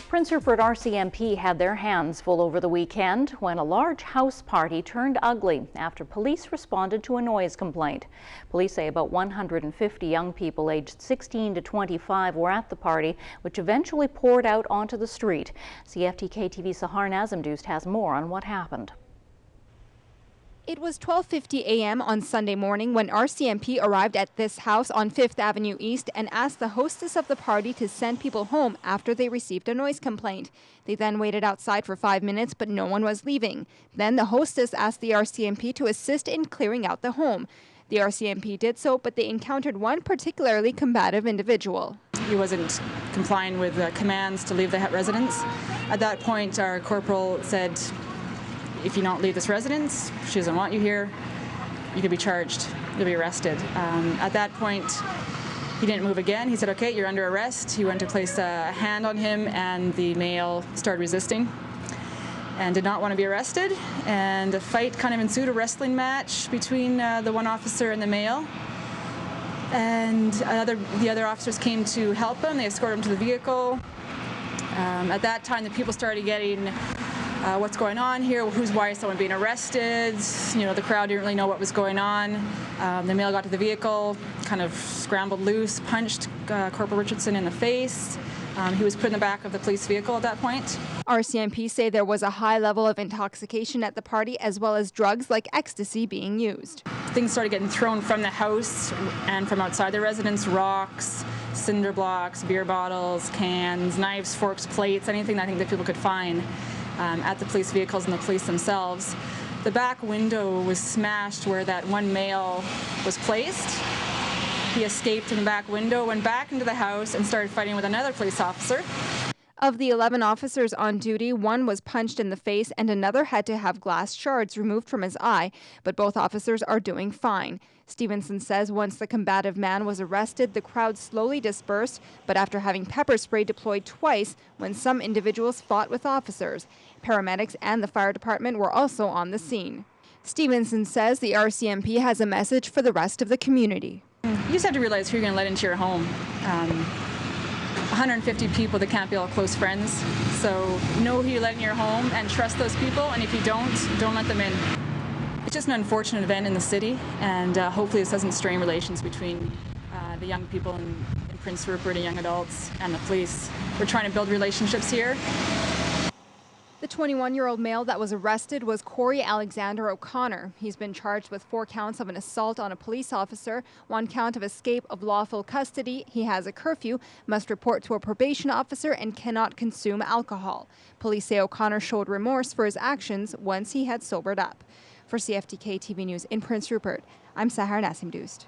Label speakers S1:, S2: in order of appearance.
S1: Prince Rupert RCMP had their hands full over the weekend when a large house party turned ugly after police responded to a noise complaint. Police say about 150 young people aged 16 to 25 were at the party, which eventually poured out onto the street. CFTK TV's Sahar Nassimdoost has more on what happened.
S2: It was 12:50 a.m. on Sunday morning when RCMP arrived at this house on 5th Avenue East and asked the hostess of the party to send people home after they received a noise complaint. They then waited outside for 5 minutes, but no one was leaving. Then the hostess asked the RCMP to assist in clearing out the home. The RCMP did so, but they encountered one particularly combative individual.
S3: He wasn't complying with commands to leave the residence. At that point, our corporal said, "If you don't leave this residence, she doesn't want you here, you could be charged, you'll be arrested." At that point, he didn't move again. He said, "Okay, you're under arrest." He went to place a hand on him, and the male started resisting and did not want to be arrested. And a fight kind of ensued, a wrestling match between the one officer and the male. And the other officers came to help him. They escorted him to the vehicle. At that time, the people started getting what's going on here, why is someone being arrested? You know, the crowd didn't really know what was going on. The male got to the vehicle, kind of scrambled loose, punched Corporal Richardson in the face. He was put in the back of the police vehicle at that point.
S2: RCMP say there was a high level of intoxication at the party, as well as drugs like ecstasy being used.
S3: Things started getting thrown from the house and from outside the residence: rocks, cinder blocks, beer bottles, cans, knives, forks, plates, anything I think that people could find at the police vehicles and the police themselves. The back window was smashed where that one male was placed. He escaped in the back window, went back into the house, and started fighting with another police officer.
S2: Of the 11 officers on duty, one was punched in the face and another had to have glass shards removed from his eye, but both officers are doing fine. Stevenson says once the combative man was arrested, the crowd slowly dispersed, but after having pepper spray deployed twice when some individuals fought with officers. Paramedics and the fire department were also on the scene. Stevenson says the RCMP has a message for the rest of the community.
S3: You just have to realize who you're going to let into your home. 150 people that can't be all close friends. So know who you let in your home and trust those people, and if you don't let them in. It's just an unfortunate event in the city, and hopefully this doesn't strain relations between the young people in Prince Rupert and young adults and the police. We're trying to build relationships here.
S2: The 21-year-old male that was arrested was Cory Alexander O'Connor. He's been charged with 4 counts of an assault on a police officer, 1 count of escape of lawful custody. He has a curfew, must report to a probation officer, and cannot consume alcohol. Police say O'Connor showed remorse for his actions once he had sobered up. For CFTK TV News in Prince Rupert, I'm Sahar Nassimdoost.